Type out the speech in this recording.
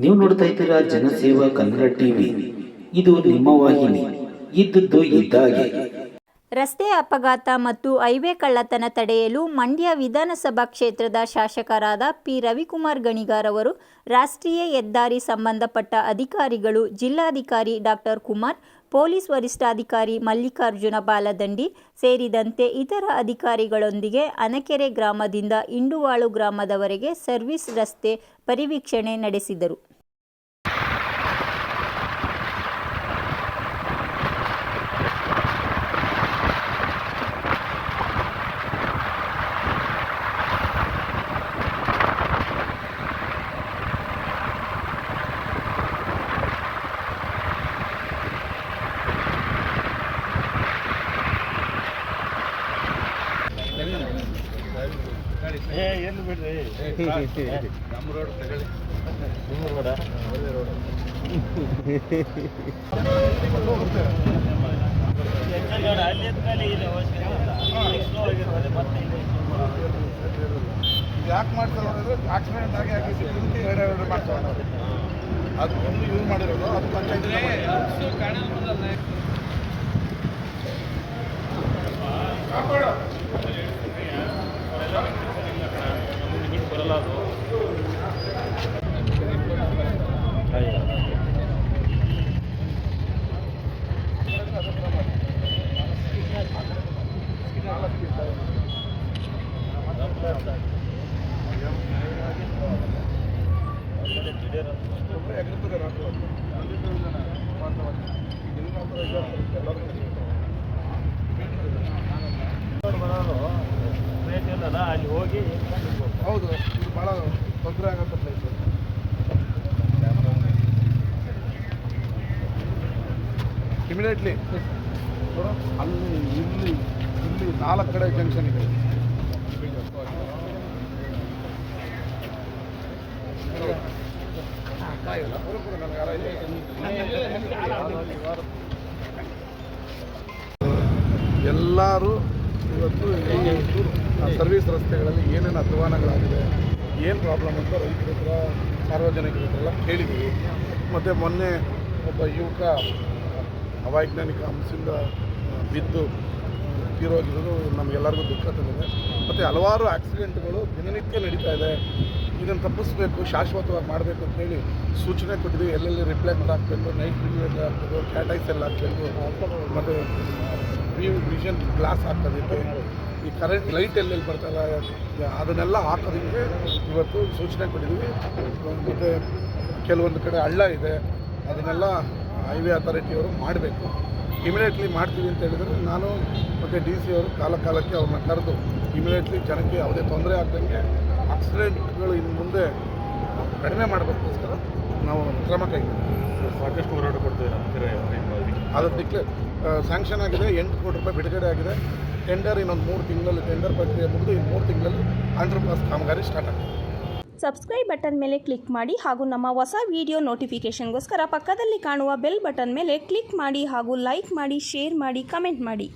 ನೀವು ನೋಡ್ತಾ ಇದ್ದೀರಾ ಜನಸೇವಾ ಕನ್ನಡ ಟಿವಿ. ಇದು ನಿಮ್ಮ ವಾಹಿನಿ. ಇದ್ದದ್ದು ಇದ್ದಾಗೆ. ರಸ್ತೆ ಅಪಘಾತ ಮತ್ತು ಹೈವೇ ಕಳ್ಳತನ ತಡೆಯಲು ಮಂಡ್ಯ ವಿಧಾನಸಭಾ ಕ್ಷೇತ್ರದ ಶಾಸಕರಾದ ಪಿ ರವಿಕುಮಾರ್ ಗಣಿಗಾರ್ ಅವರು ರಾಷ್ಟ್ರೀಯ ಹೆದ್ದಾರಿ ಸಂಬಂಧಪಟ್ಟ ಅಧಿಕಾರಿಗಳು, ಜಿಲ್ಲಾಧಿಕಾರಿ ಡಾಕ್ಟರ್ ಕುಮಾರ್, ಪೊಲೀಸ್ ವರಿಷ್ಠಾಧಿಕಾರಿ ಮಲ್ಲಿಕಾರ್ಜುನ ಬಾಲದಂಡಿ ಸೇರಿದಂತೆ ಇತರ ಅಧಿಕಾರಿಗಳೊಂದಿಗೆ ಅನಕೆರೆ ಗ್ರಾಮದಿಂದ ಇಂಡುವಾಳು ಗ್ರಾಮದವರೆಗೆ ಸರ್ವಿಸ್ ರಸ್ತೆ ಪರಿವೀಕ್ಷಣೆ ನಡೆಸಿದರು. ಏನು ಬಿಡ್ರಿ ನಮ್ಮ ರೋಡ್ ತಗೊಳ್ಳಿ. ನಿಮ್ಮ ರೋಡ ಒಳ್ಳೆ ರೋಡ್. ಯಾಕೆ ಮಾಡ್ತಾರೆ ಅಂದರೆ ಆಕ್ಸಿಡೆಂಟ್ ಆಗಿ ಎರಡು ಮಾಡ್ತಾರೆ. ಅದು ಒಂದು ಯೂಸ್ ಮಾಡಿರೋದು ಅದು ಪಂಚಾಯತ್ ಬರಲ್ಲ. ಅದು ಅಲ್ಲಿ ಹೋಗಿ ಹೌದು, ಇದು ಭಾಳ ತೊಂದರೆ ಆಗತ್ತೆ ಪ್ಲೇಸ್. ಇಮಿಡಿಯೇಟ್ಲಿ ಅಲ್ಲಿ ಇಲ್ಲಿ 4 ಕಡೆ ಜಂಕ್ಷನ್ ಇದೆ. ಎಲ್ಲರೂ ಇವತ್ತು ಸರ್ವಿಸ್ ರಸ್ತೆಗಳಲ್ಲಿ ಏನೇನು ಅಧ್ವಾನಗಳಾಗಿದೆ, ಏನು ಪ್ರಾಬ್ಲಮ್ ಅಂತ ರೈತರ ಹತ್ರ, ಸಾರ್ವಜನಿಕರ ಹತ್ರ ಕೇಳಿದ್ದೀವಿ. ಮತ್ತು ಮೊನ್ನೆ ಒಬ್ಬ ಯುವಕ ಅವೈಜ್ಞಾನಿಕ ಅಂಶದಿಂದ ಬಿದ್ದು ತೀರೋಗಿರೋದು ನಮಗೆಲ್ಲರಿಗೂ ದುಃಖ ತಂದಿದೆ. ಮತ್ತು ಹಲವಾರು ಆಕ್ಸಿಡೆಂಟ್ಗಳು ದಿನನಿತ್ಯ ನಡೀತಾ ಇದೆ. ಇದನ್ನು ತಪ್ಪಿಸ್ಬೇಕು, ಶಾಶ್ವತವಾಗಿ ಮಾಡಬೇಕು ಅಂತೇಳಿ ಸೂಚನೆ ಕೊಟ್ಟಿದ್ದೀವಿ. ಎಲ್ಲೆಲ್ಲಿ ರಿಫ್ಲೆಕ್ಟ್ ಹಾಕಬೇಕು, ನೈಟ್ ವಿಷನ್ ಹಾಕಬೇಕು, ಕ್ಯಾಟೈಸ್ ಎಲ್ಲ ಹಾಕಬೇಕು, ಮತ್ತು ವಿಷನ್ ಗ್ಲಾಸ್ ಹಾಕೋದಕ್ಕೆ, ಈ ಕರೆಂಟ್ ಲೈಟ್ ಎಲ್ಲೆಲ್ಲಿ ಬರ್ತಾಯಿಲ್ಲ ಅದನ್ನೆಲ್ಲ ಹಾಕೋದಕ್ಕೆ ಇವತ್ತು ಸೂಚನೆ ಕೊಟ್ಟಿದ್ದೀವಿ. ಮತ್ತು ಕೆಲವೊಂದು ಕಡೆ ಹಳ್ಳ ಇದೆ, ಅದನ್ನೆಲ್ಲ ಹೈವೇ ಅಥಾರಿಟಿಯವರು ಮಾಡಬೇಕು. ಇಮಿಡಿಯೇಟ್ಲಿ ಮಾಡ್ತೀವಿ ಅಂತ ಹೇಳಿದರೆ ನಾನು ಮತ್ತು DC ಅವರು ಕಾಲಕ್ಕೆ ಅವ್ರನ್ನ ಕರೆದು ಇಮಿಡಿಯೇಟ್ಲಿ ಜನಕ್ಕೆ ಯಾವುದೇ ತೊಂದರೆ ಆಗ್ದಂಗೆ ಆಕ್ಸಿಡೆಂಟ್ಗಳು ಇನ್ನು ಮುಂದೆ ಕಡಿಮೆ ಮಾಡಬೇಕೋಸ್ಕರ ನಾವು ಕ್ರಮ ಕೈಗೊಳ್ತೀವಿ. ಸಾಕಷ್ಟು ಹೋರಾಟ ಕೊಡ್ತೀವಿ. ಅದಕ್ಕೆ ಸ್ಯಾಂಕ್ಷನ್ ಆಗಿದೆ, 8 ಕೋಟಿ ರೂಪಾಯಿ ಬಿಡುಗಡೆ ಆಗಿದೆ. ಟೆಂಡರ್ ಇನ್ನೊಂದು 3 ತಿಂಗಳಲ್ಲಿ ಟೆಂಡರ್ ಪ್ರಕ್ರಿಯೆ ಮುಗಿದು ಇನ್ನು 3 ತಿಂಗಳಲ್ಲಿ ಅಂಡರ್ ಪಾಸ್ ಕಾಮಗಾರಿ ಸ್ಟಾರ್ಟ್ ಆಗಿದೆ. ಸಬ್ಸ್ಕ್ರೈಬ್ ಬಟನ್ ಮೇಲೆ ಕ್ಲಿಕ್ ಮಾಡಿ ಹಾಗೂ ನಮ್ಮ ಹೊಸ ವಿಡಿಯೋ ನೋಟಿಫಿಕೇಷನ್ಗೋಸ್ಕರ ಪಕ್ಕದಲ್ಲಿ ಕಾಣುವ ಬೆಲ್ ಬಟನ್ ಮೇಲೆ ಕ್ಲಿಕ್ ಮಾಡಿ ಹಾಗೂ ಲೈಕ್ ಮಾಡಿ, ಶೇರ್ ಮಾಡಿ, ಕಮೆಂಟ್ ಮಾಡಿ.